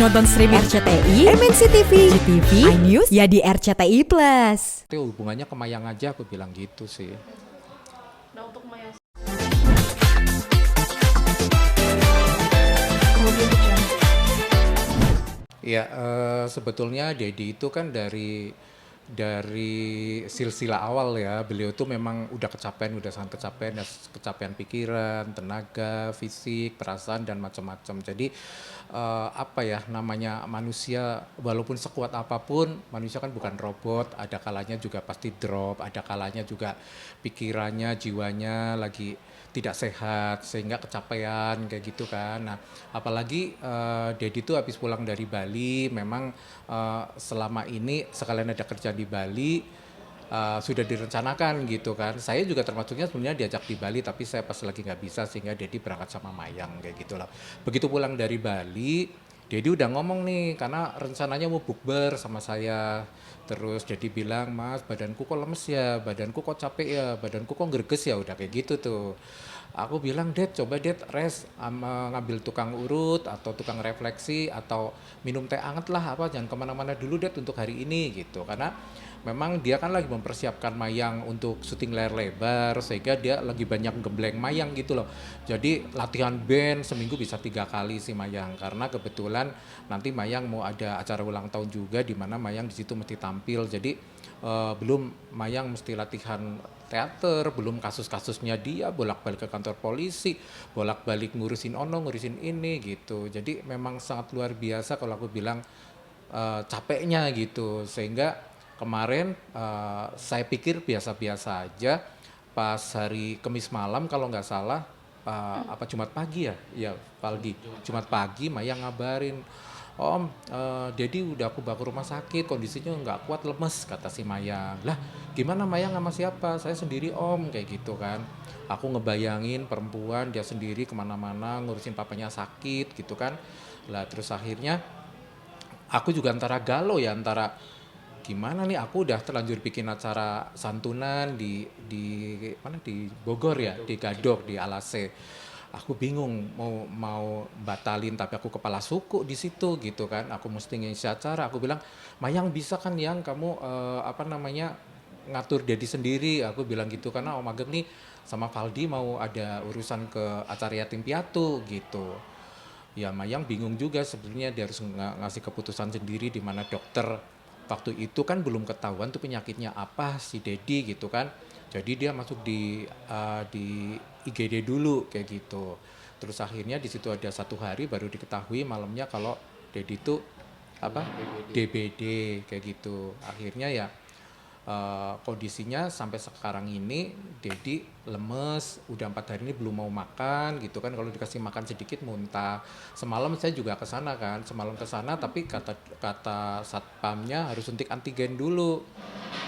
Nonton streaming RCTI, MNC TV, GTV, iNews, ya di RCTI Plus. Itu hubungannya ke Mayang aja, aku bilang gitu sih. Nah untuk Mayang Ya sebetulnya Dedi itu kan dari silsilah awal ya, beliau tuh memang udah sangat kecapean pikiran, tenaga, fisik, perasaan dan macam-macam. Jadi apa ya namanya manusia, walaupun sekuat apapun manusia kan bukan robot, ada kalanya juga pasti drop, ada kalanya juga pikirannya, jiwanya lagi tidak sehat sehingga kecapean kayak gitu kan. Nah, apalagi Dedi tuh habis pulang dari Bali, memang selama ini sekalian ada kerja di Bali, sudah direncanakan gitu kan. Saya juga termasuknya sebenarnya diajak di Bali, tapi saya pas lagi nggak bisa sehingga Dedi berangkat sama Mayang kayak gitu lah. Begitu pulang dari Bali, Dedi udah ngomong nih karena rencananya mau bukber sama saya. Terus Dedi bilang, "Mas, badanku kok lemes ya, badanku kok capek ya, badanku kok greges ya," udah kayak gitu tuh. Aku bilang, "Ded, coba Ded rest, ngambil tukang urut atau tukang refleksi atau minum teh anget lah, apa jangan kemana-mana dulu Ded untuk hari ini," gitu. Karena memang dia kan lagi mempersiapkan Mayang untuk syuting layar lebar, sehingga dia lagi banyak gembleng Mayang gitu loh. Jadi latihan band seminggu bisa 3 kali si Mayang, karena kebetulan nanti Mayang mau ada acara ulang tahun juga di mana Mayang di situ mesti tampil. Jadi belum Mayang mesti latihan teater, belum kasus-kasusnya dia bolak-balik ke kantor polisi, bolak-balik ngurusin ono, ngurusin ini gitu. Jadi memang sangat luar biasa kalau aku bilang capeknya gitu. Sehingga kemarin saya pikir biasa-biasa aja, pas hari Kamis malam kalau nggak salah, apa Jumat pagi ya Valdi, Jumat pagi Mayang ngabarin, "Om, Dedi udah aku bawa ke rumah sakit, kondisinya nggak kuat, lemes," kata si Mayang. Lah gimana Mayang sama siapa? "Saya sendiri Om," kayak gitu kan. Aku ngebayangin perempuan dia sendiri kemana-mana ngurusin papanya sakit gitu kan. Lah terus akhirnya aku juga antara galau ya, antara gimana nih, aku udah terlanjur bikin acara santunan di mana, di Bogor ya, di Gadok, di Alase. Aku bingung mau batalin, tapi aku kepala suku di situ gitu kan. Aku mesti ngisi acara. Aku bilang, "Mayang bisa kan yang kamu apa namanya ngatur Dedi sendiri," aku bilang gitu, karena Om Ageng nih sama Valdi mau ada urusan ke acara yatim piatu gitu. Ya Mayang bingung juga sebenarnya, dia harus ngasih keputusan sendiri, di mana dokter waktu itu kan belum ketahuan tuh penyakitnya apa si Dedi gitu kan. Jadi dia masuk di IGD dulu kayak gitu. Terus akhirnya di situ ada 1 hari baru diketahui malamnya kalau Dedi tuh apa DBD kayak gitu. Akhirnya ya kondisinya sampai sekarang ini Dedi lemes, udah 4 hari ini belum mau makan gitu kan. Kalau dikasih makan sedikit muntah. Semalam saya juga ke sana kan, semalam ke sana tapi kata satpamnya harus suntik antigen dulu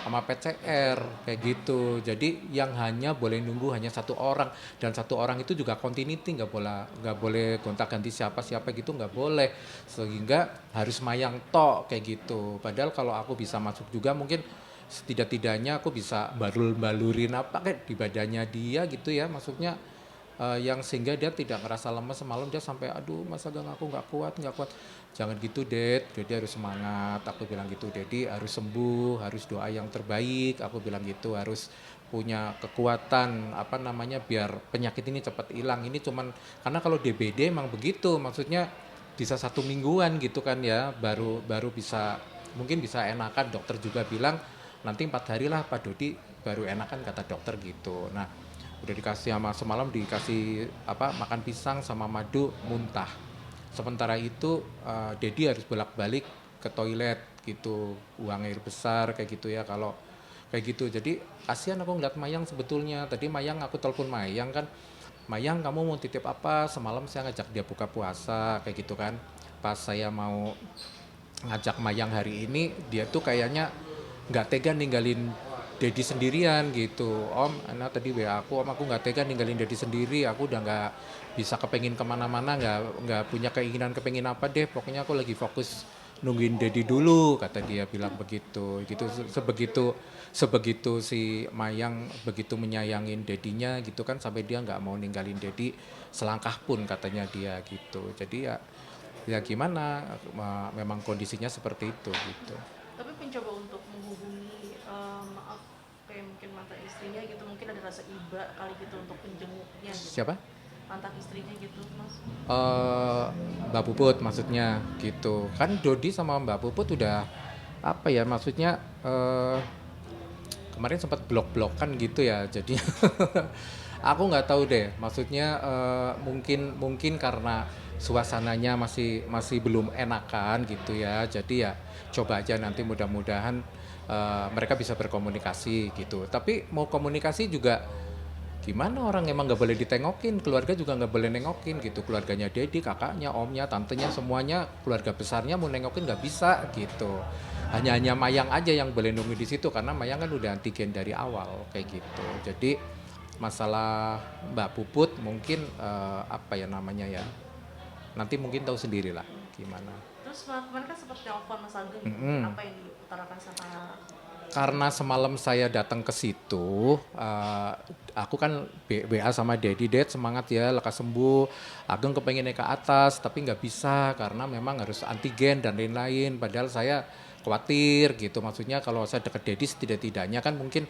sama PCR kayak gitu. Jadi yang hanya boleh nunggu hanya 1 orang, dan 1 orang itu juga continuity, nggak boleh gonta-ganti siapa gitu, nggak boleh, sehingga harus Mayang tok kayak gitu. Padahal kalau aku bisa masuk juga mungkin setidak-tidaknya aku bisa balurin apa kayak di badannya dia gitu ya, maksudnya yang sehingga dia tidak ngerasa lemas. Semalam dia sampai, "Aduh Mas Ageng, aku nggak kuat." "Jangan gitu Ded, Dedi harus semangat," aku bilang gitu. "Dedi harus sembuh, harus doa yang terbaik," aku bilang gitu. "Harus punya kekuatan apa namanya biar penyakit ini cepat hilang." Ini cuman karena kalau DBD emang begitu, maksudnya bisa 1 mingguan gitu kan ya, baru bisa mungkin bisa enakan. Dokter juga bilang nanti 4 hari lah Pak Dodi baru enakan, kata dokter gitu. Nah udah dikasih sama semalam dikasih apa makan pisang sama madu, muntah. Sementara itu Dedi harus bolak-balik ke toilet gitu, buang air besar kayak gitu ya kalau kayak gitu. Jadi kasihan aku ngeliat Mayang sebetulnya. Tadi Mayang, aku telepon Mayang kan, "Mayang, kamu mau titip apa?" Semalam saya ngajak dia buka puasa kayak gitu kan. Pas saya mau ngajak Mayang hari ini, dia tuh kayaknya nggak tega ninggalin Dedi sendirian gitu. "Om, enak tadi WA aku, Om, aku nggak tega ninggalin Dedi sendiri. Aku udah nggak bisa kepengin kemana-mana, nggak punya keinginan kepengin apa deh. Pokoknya aku lagi fokus nungguin Dedi dulu," kata dia bilang begitu. Gitu sebegitu si Mayang begitu menyayangin Dedinya gitu kan, sampai dia nggak mau ninggalin Dedi selangkah pun katanya dia gitu. Jadi ya ya gimana, memang kondisinya seperti itu gitu. Tapi mencoba untuk menghubungi maaf kayak mungkin mantan istrinya gitu, mungkin ada rasa iba kali gitu untuk menjenguknya gitu. Siapa? Mantan istrinya gitu, Mas. eh Mbak Puput maksudnya gitu. Kan Dodi sama Mbak Puput udah apa ya maksudnya kemarin sempat blok-blokan gitu ya. Jadi aku nggak tahu deh. Maksudnya mungkin mungkin karena suasananya masih masih belum enakan gitu ya. Jadi ya coba aja nanti mudah-mudahan mereka bisa berkomunikasi gitu. Tapi mau komunikasi juga gimana orang emang nggak boleh ditengokin, keluarga juga nggak boleh nengokin gitu, keluarganya Dedi, kakaknya, omnya, tantenya, semuanya keluarga besarnya mau nengokin nggak bisa gitu. Hanya Mayang aja yang boleh nunggu di situ karena Mayang kan udah antigen dari awal kayak gitu. Jadi masalah Mbak Puput mungkin apa ya namanya ya, nanti mungkin tahu sendiri lah gimana. Terus kemarin kan sempat telepon Mas Ageng, Mm-mm. apa yang diutarakan sama Karena semalam saya datang ke situ, aku kan WA sama Dedi, Ded semangat ya, lekas sembuh. Ageng kepengen naik ke atas, tapi nggak bisa karena memang harus antigen dan lain-lain. Padahal saya khawatir gitu, maksudnya kalau saya deket Dedi setidak-tidaknya kan mungkin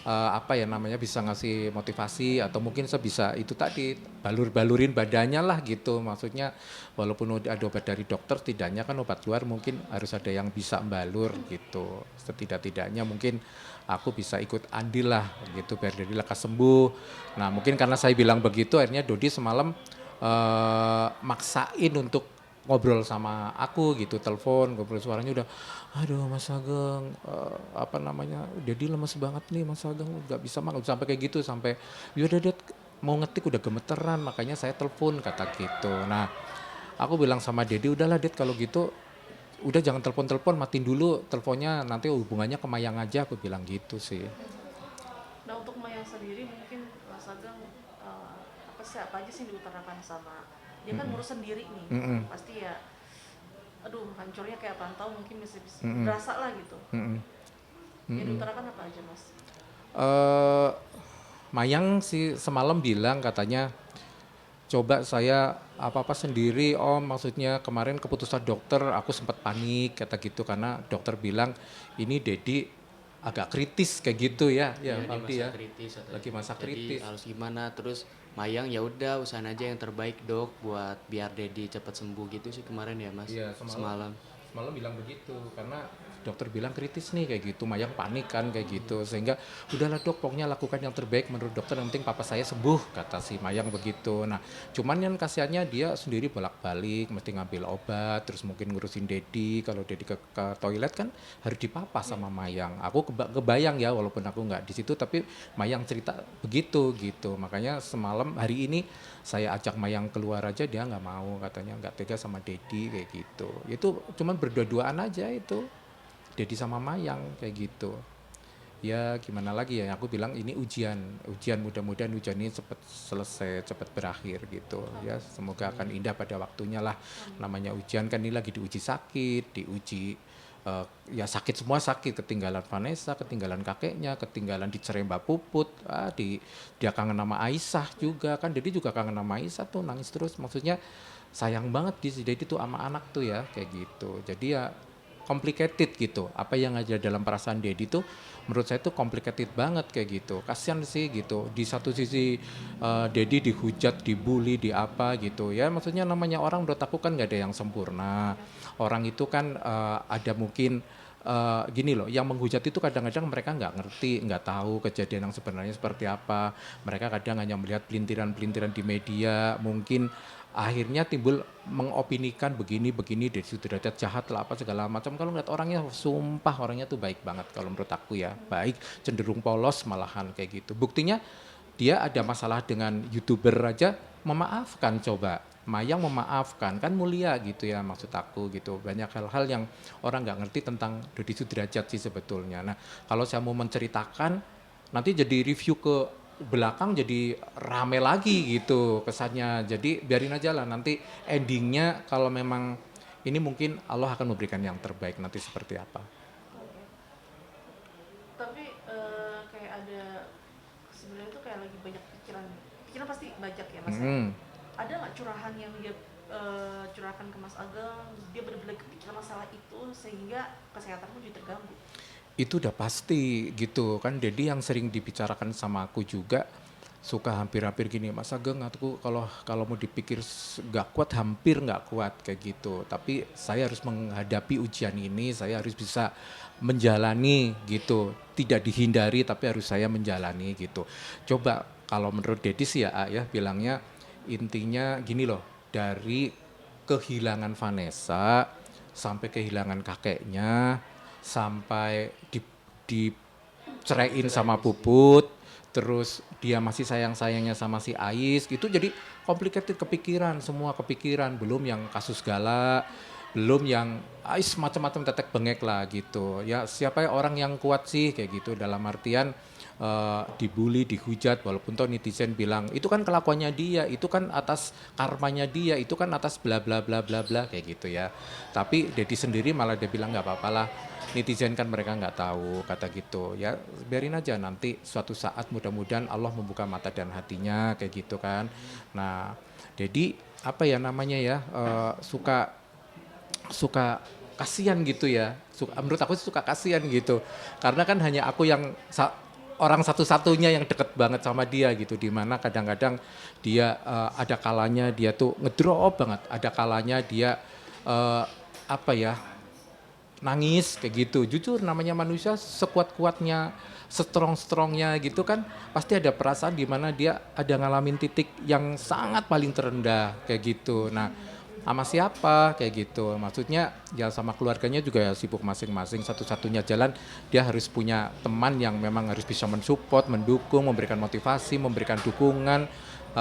apa ya namanya bisa ngasih motivasi atau mungkin saya bisa itu tadi balur-balurin badannya lah gitu. Maksudnya walaupun udah ada obat dari dokter, setidaknya kan obat luar mungkin harus ada yang bisa balur gitu. Setidak-tidaknya mungkin aku bisa ikut andil lah gitu biar Dodi lekas sembuh. Nah mungkin karena saya bilang begitu akhirnya Dodi semalam maksain untuk ngobrol sama aku gitu, telepon, ngobrol suaranya udah, aduh Mas Ageng, apa namanya, Dedi lemes banget nih Mas Ageng, nggak bisa makan, sampai kayak gitu, sampai yaudah Ded mau ngetik udah gemeteran, makanya saya telepon kata gitu. Nah aku bilang sama Dedi, udahlah Ded kalau gitu, udah jangan telepon-telepon, matiin dulu teleponnya, nanti hubungannya ke Mayang aja, aku bilang gitu sih. Nah untuk Maya sendiri mungkin Mas Ageng apa sih apa aja sih yang diutarakan sama dia kan ngurus sendiri nih, Mm-mm. pasti ya aduh hancurnya kayak pantau mungkin bisa Mm-mm. berasa lah gitu. Mm-mm. Yang diutarakan apa aja Mas? eh Mayang sih semalam bilang katanya coba saya apa-apa sendiri om, maksudnya kemarin keputusan dokter aku sempat panik kata gitu karena dokter bilang ini Dedi agak kritis kayak gitu ya ya Iya di Fabdi masa ya kritis katanya. lagi masa Jadi kritis. harus gimana? Terus Mayang ya udah usahain aja yang terbaik dok buat biar Dedi cepat sembuh gitu sih kemarin ya mas. Iya Semalam. semalam bilang begitu karena dokter bilang kritis nih kayak gitu, Mayang panik kan kayak gitu sehingga udahlah dok pokoknya lakukan yang terbaik menurut dokter, yang penting papa saya sembuh kata si Mayang begitu. Nah cuman yang kasihannya dia sendiri bolak-balik mesti ngambil obat terus mungkin ngurusin Dedi, kalau Dedi ke toilet kan harus dipapa sama Mayang. Aku kebayang ya walaupun aku nggak di situ tapi Mayang cerita begitu gitu, makanya semalam hari ini saya ajak Mayang keluar aja dia nggak mau, katanya nggak tega sama Dedi kayak gitu. Itu cuman berdua-duaan aja itu Dedi sama Mayang kayak gitu. Ya gimana lagi ya, aku bilang ini ujian, ujian mudah-mudahan ujian ini cepat selesai, cepat berakhir gitu. Ya semoga akan indah pada waktunya lah. Namanya ujian kan ini lagi diuji sakit, diuji ya sakit semua sakit, ketinggalan Vanessa, ketinggalan kakeknya, ketinggalan dicerai Mbak Puput, dia kangen sama Aisyah juga kan, Dedi juga kangen sama Aisyah tuh nangis terus, maksudnya sayang banget di si Dedi tuh sama anak tuh ya kayak gitu. Jadi ya complicated gitu. Apa yang ada dalam perasaan Dedi tuh menurut saya tuh complicated banget kayak gitu. Kasian sih gitu. Di satu sisi Dedi dihujat, dibully, di apa gitu. Ya maksudnya namanya orang menurut aku kan nggak ada yang sempurna. Orang itu kan ada mungkin gini loh, yang menghujat itu kadang-kadang mereka nggak ngerti, nggak tahu kejadian yang sebenarnya seperti apa. Mereka kadang hanya melihat pelintiran-pelintiran di media, mungkin akhirnya timbul mengopinikan begini dari derajat jahat lah apa segala macam. Kalau ngeliat orangnya sumpah orangnya tuh baik banget kalau menurut aku ya, baik, cenderung polos malahan kayak gitu. Buktinya dia ada masalah dengan YouTuber aja memaafkan, coba Mayang memaafkan kan mulia gitu ya maksud aku gitu. Banyak hal-hal yang orang nggak ngerti tentang Dodi Sudrajat sih sebetulnya. Nah kalau saya mau menceritakan nanti jadi review ke belakang jadi rame lagi gitu kesannya. Jadi biarin aja lah nanti endingnya kalau memang ini mungkin Allah akan memberikan yang terbaik nanti seperti apa. Tapi kayak ada sebenarnya tuh kayak lagi banyak pikiran pikiran pasti banyak ya mas ya. Hmm. Ada nggak curahan yang dia curahkan ke Mas Ageng, dia benar-benar kepikiran masalah itu sehingga kesehatanmu juga terganggu? Itu udah pasti gitu kan. Jadi yang sering dibicarakan sama aku juga suka hampir-hampir gini, Mas Ageng, aku kalau kalau mau dipikir nggak kuat, hampir nggak kuat kayak gitu. Tapi saya harus menghadapi ujian ini, saya harus bisa menjalani gitu. Tidak dihindari tapi harus saya menjalani gitu. Coba kalau menurut Dedi sih ya, ya bilangnya intinya gini loh, dari kehilangan Vanessa sampai kehilangan kakeknya, sampai diceraiin sama Puput, terus dia masih sayang-sayangnya sama si Ais, itu jadi complicated, kepikiran, semua kepikiran, belum yang kasus Gala, belum yang Ais macam-macam tetek bengek lah gitu. Ya siapa ya orang yang kuat sih kayak gitu, dalam artian dibully, dihujat, walaupun toh netizen bilang itu kan kelakuannya dia, itu kan atas karmanya dia, itu kan atas bla bla bla bla bla kayak gitu ya. Tapi Dedi sendiri malah dia bilang nggak apa-apa lah, netizen kan mereka nggak tahu kata gitu ya, biarin aja, nanti suatu saat mudah-mudahan Allah membuka mata dan hatinya kayak gitu kan. Nah Dedi apa ya namanya ya, suka suka kasihan gitu ya, menurut aku sih suka kasihan gitu, karena kan hanya aku yang orang satu-satunya yang deket banget sama dia gitu, dimana kadang-kadang dia ada kalanya dia tuh ngedrop banget, ada kalanya dia apa ya, nangis kayak gitu. Jujur namanya manusia, sekuat-kuatnya, strong-strongnya gitu kan, pasti ada perasaan di mana dia ada ngalamin titik yang sangat paling terendah kayak gitu. Nah sama siapa kayak gitu, maksudnya ya sama keluarganya juga ya sibuk masing-masing, satu-satunya jalan dia harus punya teman yang memang harus bisa mensupport, mendukung, memberikan motivasi, memberikan dukungan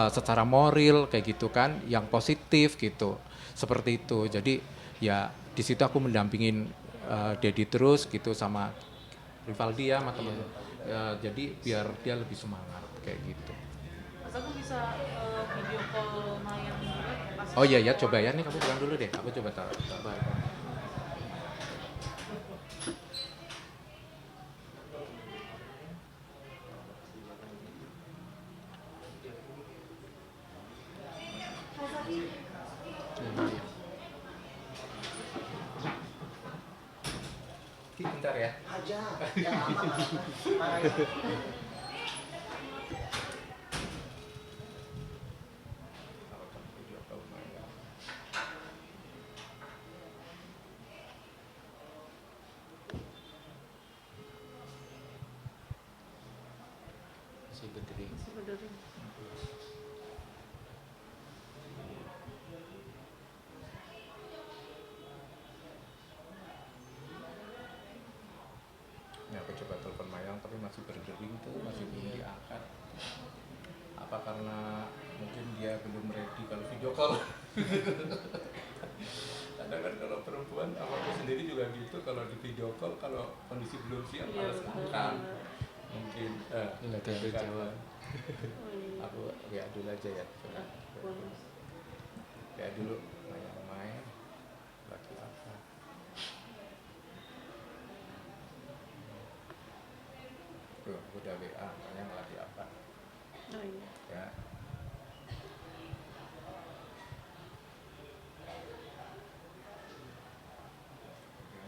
secara moral kayak gitu kan, yang positif gitu, seperti itu. Jadi ya di situ aku mendampingin Dedi terus gitu, sama Rivaldi ya, sama temen. Ya, jadi biar dia lebih semangat kayak gitu. Mas Ageng bisa video call Mayang juga pas Oh iya ya, coba ya, nih kamu pegang dulu deh, aku coba tahu. Bentar ya. Si Bedri. sebenarnya? Nah, aku coba telepon Mayang tapi masih berdering tuh, masih belum diangkat. Apa karena mungkin dia belum ready kalau video call? Kadang kan kalau perempuan, apa aku sendiri juga gitu, kalau di video call kalau kondisi belum siap Iya, harus betul. angkat. Mungkin Nggak tahu kan. jawab. Oh, iya. Aku ya dulu aja ya. Coba. Boleh. Ya dulu Mayang main lagi apa? Tuh, aku udah WA, Mayang lagi apa? Oh, iya. Ya.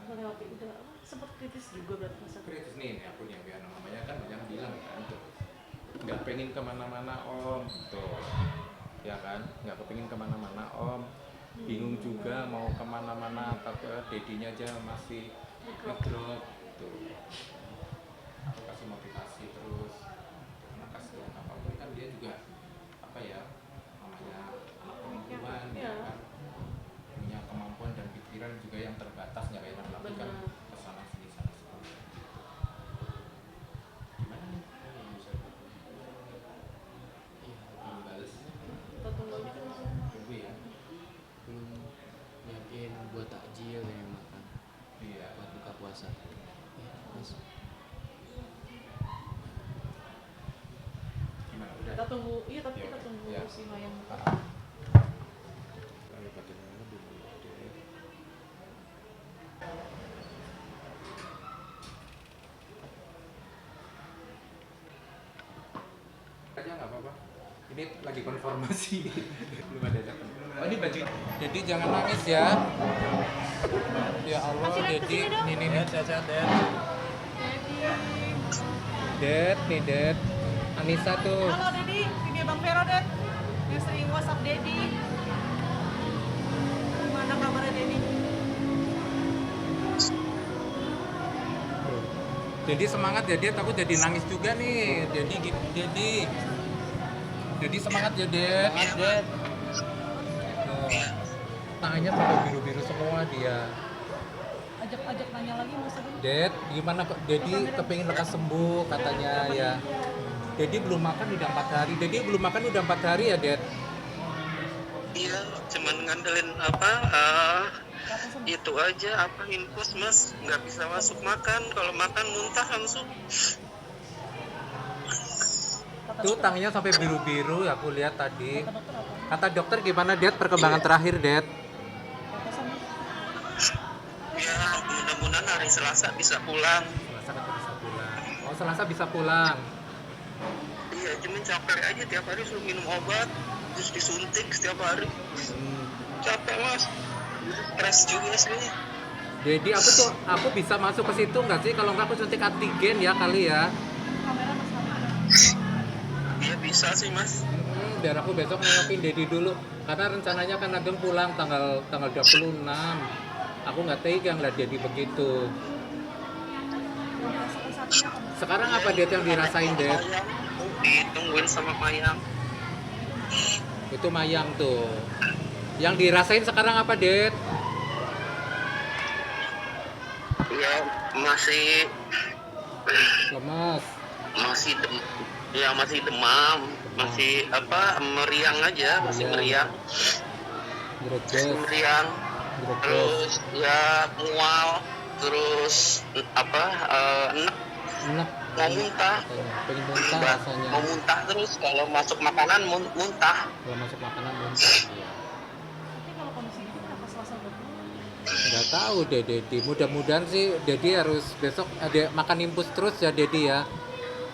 Kalau HP udah sempat kritis juga berarti Mas Ageng. Kritis nih aku nih, biar namanya kan yang bilang kan tuh nggak pengen kemana-mana om tuh, ya kan, nggak kepengin kemana-mana om, bingung juga mau kemana-mana, tapi dedinya aja masih ngedrop tuh. Aku kasih motivasi terus, karena kasihan apapun kan dia juga apa ya, namanya anak perempuan ya kan, punya kemampuan dan pikiran juga yang terbatas, nggak kayak laki-laki kan Benar. kesana sini sana sini. Gimana nih? Bisa belum balas? Kita tunggu aja kan Mas Ageng. Tunggu ya. Belum nyiapin buat takjil yang makan Iya. buat buka puasa. Ya, Mas. Gimana udah? Kita tunggu, iya tapi Ya, kita tunggu ya. si Mayang. Ayo bagaimana dulu deh. Aja nggak apa-apa. Ini lagi konfirmasi. Belum ada datang. Oh, ini baju. Dedi jangan nangis ya. Ya Allah, Dedi. Nih. Sehat-sehat, Det. Det, nih Det. Anissa tuh. Halo Dedi, ini Bang Vero Det. Yang sering WhatsApp Dedi. Gimana kabarnya Dedi? Dedi semangat ya Det, aku jadi nangis juga nih. Dedi semangat ya Det. Semangat, Det. Tuh. Tangannya sampai biru-biru semua dia. Ajak nanya lagi Mas Dedi. Det, gimana kok Dedi kepengin lekas sembuh katanya ya. Dedi belum makan udah 4 hari. Dedi belum makan udah 4 hari ya, Det. Iya, cuman ngandelin itu aja infus mas, nggak bisa masuk makan. Kalau makan muntah langsung. Tuh tangannya sampai biru-biru aku lihat tadi. Kata dokter gimana, Det? Perkembangan terakhir, Det? Ya mudah-mudahan hari Selasa bisa pulang. Selasa kata bisa pulang. Oh, Selasa bisa pulang. Iya, cuman capek aja tiap hari suruh minum obat, terus disuntik setiap hari. Capek mas, stres juga sih. Jadi aku bisa masuk ke situ nggak sih? Kalau nggak aku suntik antigen ya kali ya. Iya bisa sih mas. Biar aku besok nengokin Dedi dulu. Karena rencananya kan Ageng pulang tanggal 26. Aku nggak tega ngeliat Dedi begitu. Sekarang apa Det yang dirasain, Det? Mayang, ditungguin sama Mayang. Itu Mayang tuh. Yang dirasain sekarang apa, Det? Ya masih Lemas. masih demam, masih meriang aja, masih meriang. Greges. Meriang. Greges. Terus ya mual, terus enek, Enak. mau muntah. Pengen muntah rasanya. Mau muntah terus, kalau masuk makanan muntah. Kalau masuk makanan muntah. Tapi kalau kondisi gitu kenapa Selasa udah pulang? Nggak tahu deh Dedi. Mudah-mudahan sih Dedi harus besok ada makan impus terus ya Dedi ya.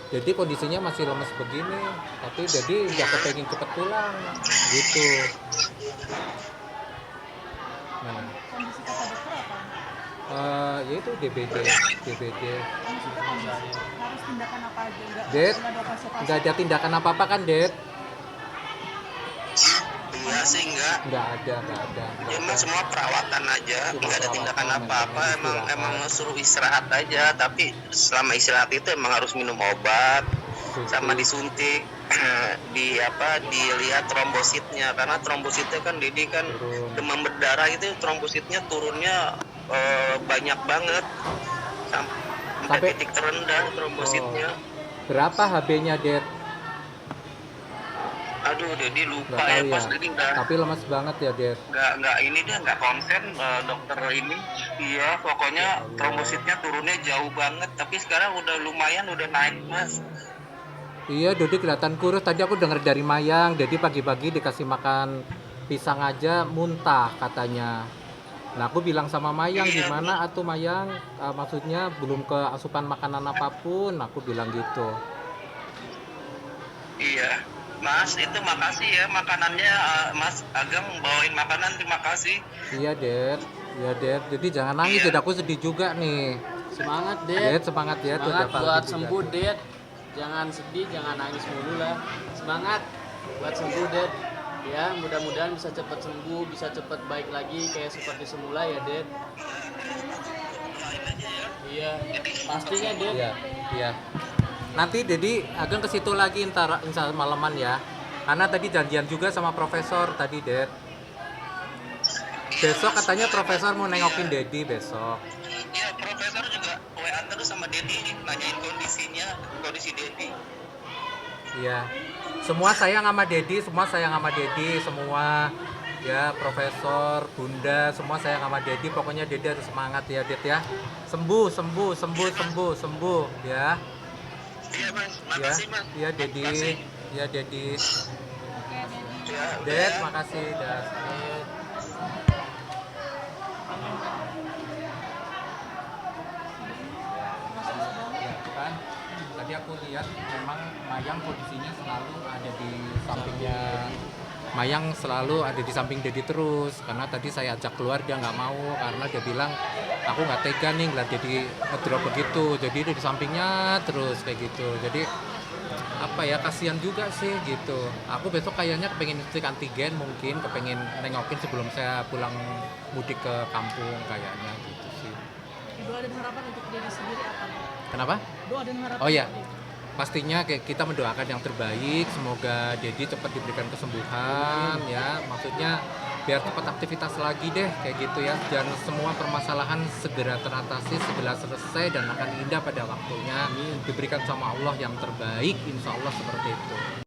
Jadi kondisinya masih lemes begini, tapi Dedi nggak kepengen cepet pulang, gitu. Nah, Kondisi kata dokter apa? ya itu DBD. Maksudnya kondisi harus tindakan apa aja? Det, Nggak ada operasi-operasi? nggak ada tindakan apa-apa kan, Det? Iya sih enggak. Nggak ada. Ya emang semua perawatan aja, Cuma nggak ada perawatan, tindakan apa-apa. istirahat. Emang suruh istirahat aja. Tapi selama istirahat itu emang harus minum obat, sama disuntik, dilihat trombositnya, karena trombositnya kan Dedi kan Turun. demam berdarah itu trombositnya turunnya banyak banget sampai Sampai- titik terendah trombositnya. Berapa HB-nya, Det? Aduh, Dedi lupa Nggak ya tahu pas ya. Dedi Tapi lemas banget ya, Det. nggak ini dia nggak konsen dokter ini. Iya, pokoknya trombositnya turunnya jauh banget, tapi sekarang udah lumayan, udah naik mas. Iya, Dodi kelihatan kurus. Tadi aku dengar dari Mayang, Dedi pagi-pagi dikasih makan pisang aja muntah katanya. Nah, aku bilang sama Mayang, Iya. gimana atuh Mayang? Maksudnya belum ke asupan makanan apapun, aku bilang gitu. Iya, mas itu makasih ya makanannya, mas Ageng bawain makanan, terima kasih. Iya, Det. Iya, Det. Jadi jangan nangis, Iya. Det. Aku sedih juga nih. Semangat, Det, Det. semangat ya. tuh, Semangat tiap hari buat juga. sembuh, Det. Jangan sedih, jangan nangis mulu lah. Semangat buat sembuh, Det. Ya, mudah-mudahan bisa cepat sembuh, bisa cepat baik lagi kayak seperti semula ya, Det. Iya, pastinya, Det. Iya. Nanti Dedi Ageng ke situ lagi ntar insya Allah malaman ya. Karena tadi janjian juga sama profesor tadi, Det. Besok katanya profesor mau nengokin Dedi besok. Iya, profesor juga WA terus sama Dedi, nanyain kondisi Dedi. Iya. Semua sayang sama Dedi, semua. Ya, profesor, bunda, semua sayang sama Dedi. Pokoknya Dedi harus semangat ya, Det ya. Sembuh ya. Iya mas, Ya. makasih mas. Iya, Dedi. Makasih. Iya, Dedi. Ya, Det, udah. makasih dah. Ya, kan tadi aku lihat memang Mayang kondisinya selalu ada di sampingnya Mayang selalu ada di samping Dedi terus, karena tadi saya ajak keluar dia nggak mau, karena dia bilang aku nggak tega nih ngeliat Dedi ngedrop begitu, jadi dia di sampingnya terus kayak gitu. Jadi apa ya, kasihan juga sih gitu. Aku besok kayaknya kepengen cek antigen, mungkin kepengen nengokin sebelum saya pulang mudik ke kampung kayaknya gitu sih. Doa dan harapan untuk diri sendiri apa? Kenapa? Doa dan harapan. Oh ya, untuk diri. pastinya kita mendoakan yang terbaik, semoga Dedi cepat diberikan kesembuhan ya, maksudnya biar cepat aktivitas lagi deh kayak gitu ya, dan semua permasalahan segera teratasi, segera selesai dan akan indah pada waktunya, diberikan sama Allah yang terbaik, insya Allah seperti itu.